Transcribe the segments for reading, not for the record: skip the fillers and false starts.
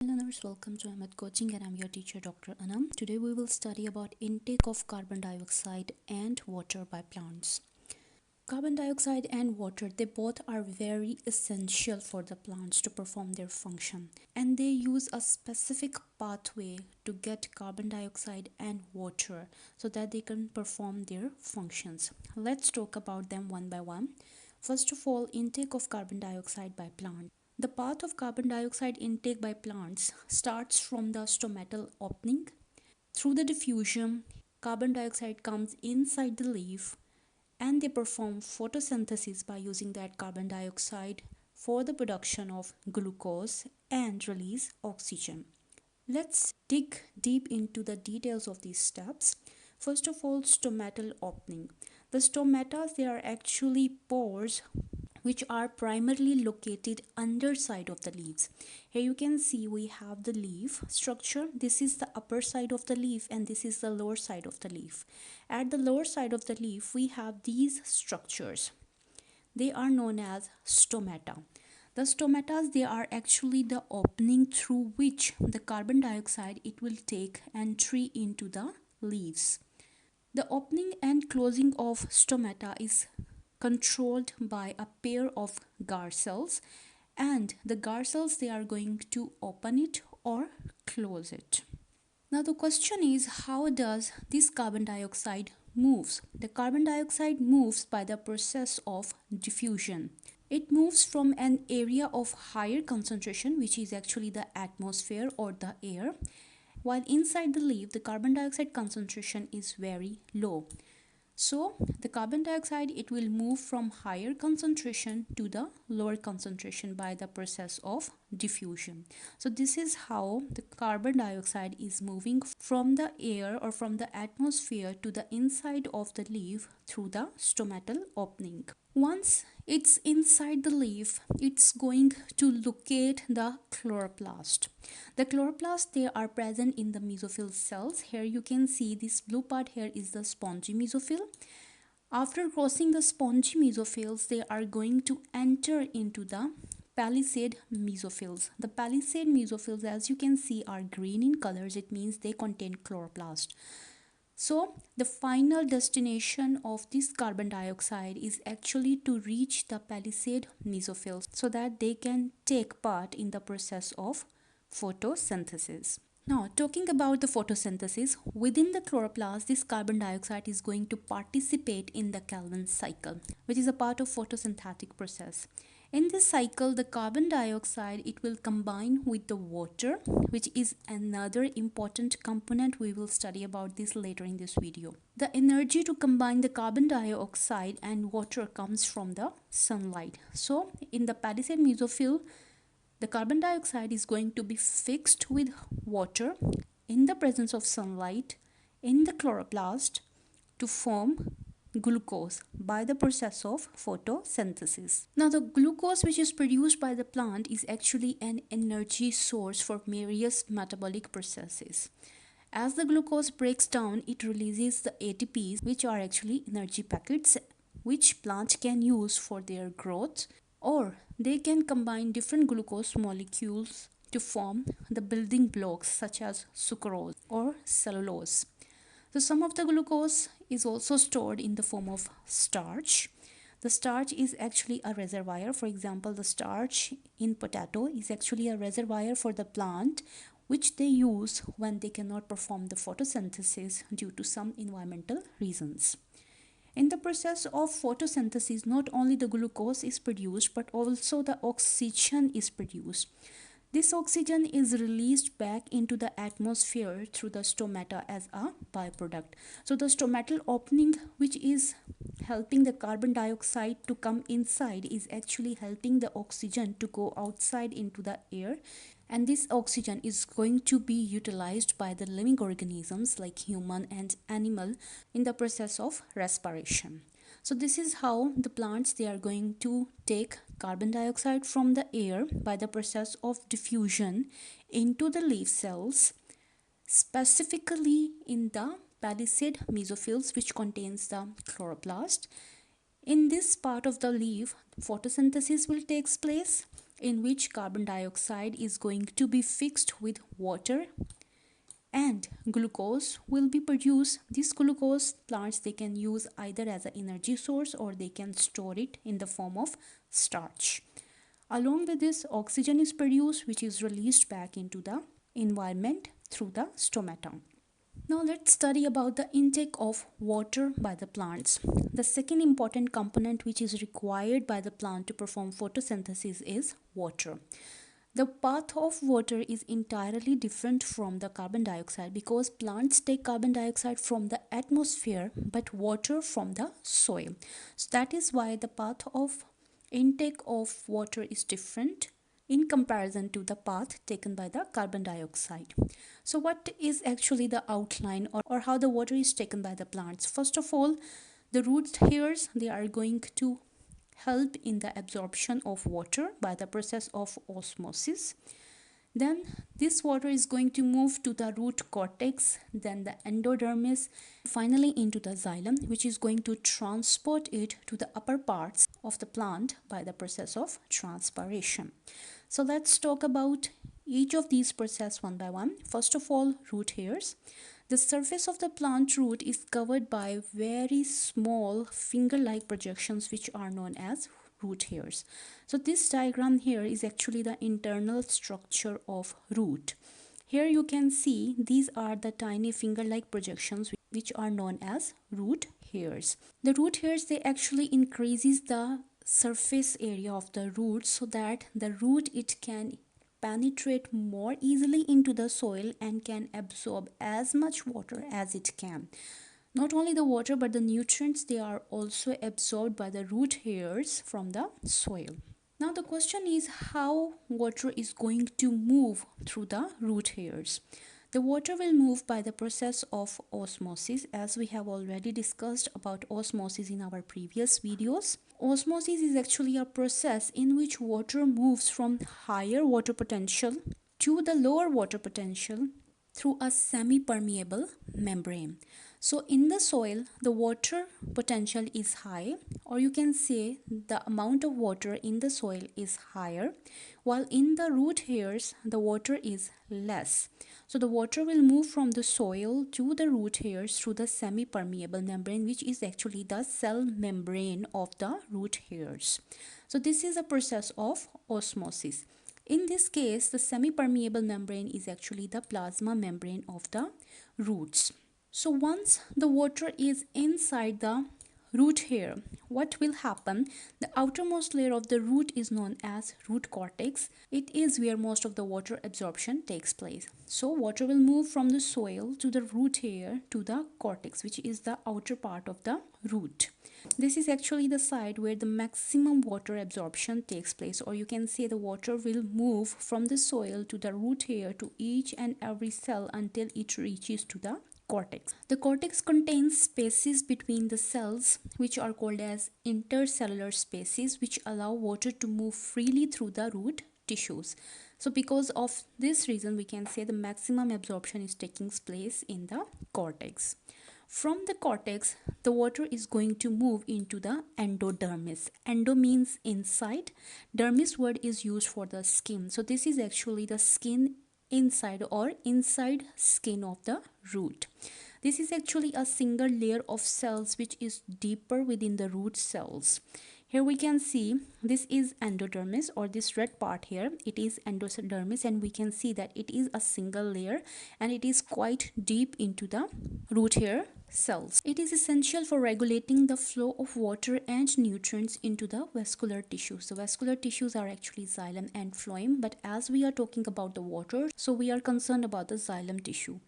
Learners, welcome to Ahmad Coaching and I'm your teacher Dr. Anam. Today we will study about intake of carbon dioxide and water by plants. Carbon dioxide and water, they both are very essential for the plants to perform their function, and they use a specific pathway to get carbon dioxide and water so that they can perform their functions. Let's talk about them one by one. First of all, intake of carbon dioxide by plant. The path of carbon dioxide intake by plants starts from the stomatal opening. Through the diffusion, carbon dioxide comes inside the leaf and they perform photosynthesis by using that carbon dioxide for the production of glucose and release oxygen. Let's dig deep into the details of these steps. First of all, stomatal opening. The stomata, they are actually pores which are primarily located underside of the leaves. Here you can see we have the leaf structure. This is the upper side of the leaf and this is the lower side of the leaf. At the lower side of the leaf we have these structures. They are known as stomata. The stomatas, they are actually the opening through which the carbon dioxide it will take entry into the leaves. The opening and closing of stomata is controlled by a pair of guard cells, and the guard cells, they are going to open it or close it. Now the question is, how does this carbon dioxide moves? The carbon dioxide moves by the process of diffusion. It moves from an area of higher concentration, which is actually the atmosphere or the air, while inside the leaf the carbon dioxide concentration is very low. So the carbon dioxide, it will move from higher concentration to the lower concentration by the process of diffusion. So this is how the carbon dioxide is moving from the air or from the atmosphere to the inside of the leaf through the stomatal opening. Once it's inside the leaf, it's going to locate the chloroplast. The chloroplasts, they are present in the mesophyll cells. Here you can see this blue part here is the spongy mesophyll. After crossing the spongy mesophills, they are going to enter into the palisade mesophills. The palisade mesophills, as you can see, are green in colors. It means they contain chloroplast. So the final destination of this carbon dioxide is actually to reach the palisade mesophills so that they can take part in the process of photosynthesis. Now, talking about the photosynthesis, within the chloroplast, this carbon dioxide is going to participate in the Calvin cycle, which is a part of photosynthetic process. In this cycle, the carbon dioxide, it will combine with the water, which is another important component. We will study about this later in this video. The energy to combine the carbon dioxide and water comes from the sunlight. So in the palisade mesophyll, the carbon dioxide is going to be fixed with water in the presence of sunlight in the chloroplast to form glucose by the process of photosynthesis. Now the glucose which is produced by the plant is actually an energy source for various metabolic processes. As the glucose breaks down, it releases the ATPs, which are actually energy packets which plants can use for their growth, or they can combine different glucose molecules to form the building blocks such as sucrose or cellulose. So some of the glucose is also stored in the form of starch. The starch is actually a reservoir. For example, the starch in potato is actually a reservoir for the plant, which they use when they cannot perform the photosynthesis due to some environmental reasons. In the process of photosynthesis, not only the glucose is produced, but also the oxygen is produced. This oxygen is released back into the atmosphere through the stomata as a byproduct. So the stomatal opening, which is helping the carbon dioxide to come inside, is actually helping the oxygen to go outside into the air. And this oxygen is going to be utilized by the living organisms like human and animal in the process of respiration. So this is how the plants, they are going to take carbon dioxide from the air by the process of diffusion into the leaf cells, specifically in the palisade mesophills, which contains the chloroplast. In this part of the leaf, photosynthesis will take place in which carbon dioxide is going to be fixed with water and glucose will be produced. This glucose plants they can use either as an energy source or they can store it in the form of starch. Along with this, oxygen is produced which is released back into the environment through the stomata. Now let's study about the intake of water by the plants. The second important component which is required by the plant to perform photosynthesis is water. The path of water is entirely different from the carbon dioxide because plants take carbon dioxide from the atmosphere but water from the soil. So that is why the path of intake of water is different in comparison to the path taken by the carbon dioxide. So what is actually the outline or how the water is taken by the plants? First of all, the root hairs, they are going to help in the absorption of water by the process of osmosis. Then this water is going to move to the root cortex, then the endodermis, finally into the xylem, which is going to transport it to the upper parts of the plant by the process of transpiration. So let's talk about each of these processes one by one. First of all, root hairs. The surface of the plant root is covered by very small finger-like projections which are known as root hairs. So this diagram here is actually the internal structure of root. Here you can see these are the tiny finger-like projections which are known as root hairs. The root hairs they actually increases the surface area of the root so that the root it can penetrate more easily into the soil and can absorb as much water as it can. Not only the water but the nutrients they are also absorbed by the root hairs from the soil. Now the question is how water is going to move through the root hairs. The water will move by the process of osmosis, as we have already discussed about osmosis in our previous videos. Osmosis is actually a process in which water moves from higher water potential to the lower water potential through a semi-permeable membrane. So in the soil, the water potential is high, or you can say the amount of water in the soil is higher, while in the root hairs, the water is less. So the water will move from the soil to the root hairs through the semi-permeable membrane, which is actually the cell membrane of the root hairs. So this is a process of osmosis. In this case, the semi-permeable membrane is actually the plasma membrane of the roots. So once the water is inside the root hair, what will happen? The outermost layer of the root is known as root cortex. It is where most of the water absorption takes place. So water will move from the soil to the root hair to the cortex, which is the outer part of the root. This is actually the site where the maximum water absorption takes place, or you can say the water will move from the soil to the root hair to each and every cell until it reaches to the cortex. The cortex contains spaces between the cells which are called as intercellular spaces, which allow water to move freely through the root tissues. So because of this reason, we can say the maximum absorption is taking place in the cortex. From the cortex, the water is going to move into the endodermis. Endo means inside. Dermis word is used for the skin. So this is actually the skin inside or inside skin of the root. This is actually a single layer of cells which is deeper within the root cells. Here we can see this is endodermis, or this red part here, it is endodermis, and we can see that it is a single layer and it is quite deep into the root hair cells. It is essential for regulating the flow of water and nutrients into the vascular tissues. The vascular tissues are actually xylem and phloem, but as we are talking about the water, so we are concerned about the xylem tissue.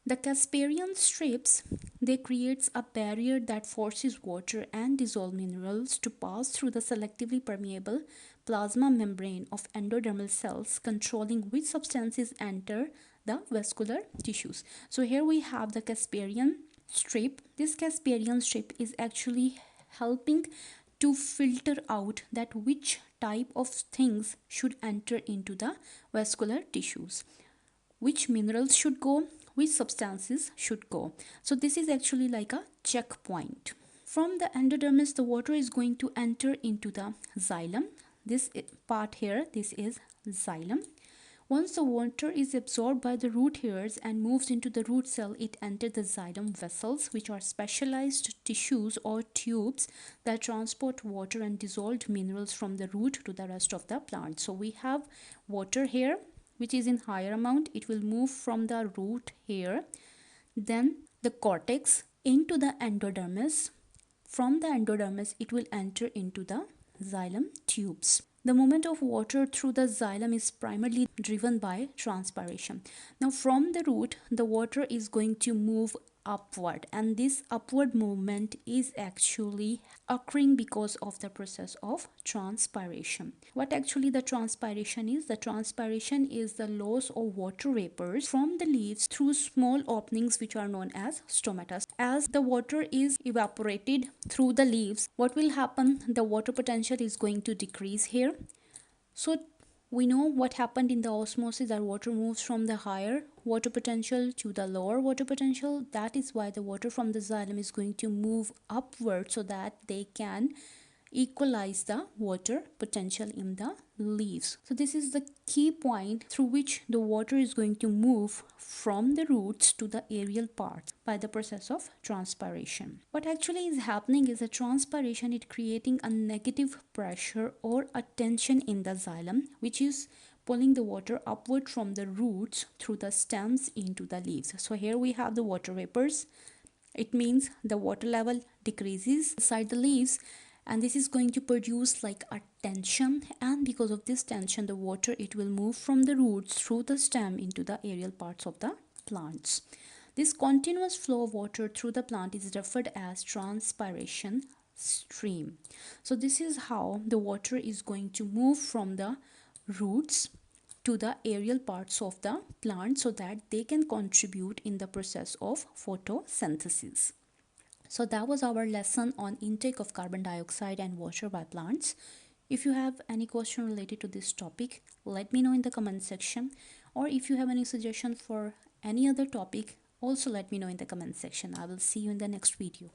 The Casparian strips, they creates a barrier that forces water and dissolved minerals to pass through the selectively permeable plasma membrane of endodermal cells, controlling which substances enter the vascular tissues. So here we have the Casparian strip. This Casparian strip is actually helping to filter out that which type of things should enter into the vascular tissues, which minerals should go, which substances should go. So this is actually like a checkpoint. From the endodermis, the water is going to enter into the xylem. this part here, this is xylem. Once the water is absorbed by the root hairs and moves into the root cell, it enters the xylem vessels, which are specialized tissues or tubes that transport water and dissolved minerals from the root to the rest of the plant. So we have water here, which is in higher amount. It will move from the root here, then the cortex into the endodermis. From the endodermis, it will enter into the xylem tubes. The movement of water through the xylem is primarily driven by transpiration. Now from the root, the water is going to move upward, and this upward movement is actually occurring because of the process of transpiration. What actually the transpiration is? The transpiration is the loss of water vapors from the leaves through small openings which are known as stomata. As the water is evaporated through the leaves, what will happen? The water potential is going to decrease here. So we know what happened in the osmosis, that water moves from the higher water potential to the lower water potential. That is why the water from the xylem is going to move upward so that they can equalize the water potential in the leaves. So this is the key point through which the water is going to move from the roots to the aerial parts by the process of transpiration. What actually is happening is a transpiration is creating a negative pressure or a tension in the xylem, which is pulling the water upward from the roots through the stems into the leaves. So here we have the water vapors. It means the water level decreases inside the leaves, and this is going to produce like a tension, and because of this tension, the water, it will move from the roots through the stem into the aerial parts of the plants. This continuous flow of water through the plant is referred as transpiration stream. So this is how the water is going to move from the roots to the aerial parts of the plant so that they can contribute in the process of photosynthesis. So that was our lesson on intake of carbon dioxide and water by plants. If you have any question related to this topic, let me know in the comment section, or if you have any suggestion for any other topic, also let me know in the comment section. I will see you in the next video.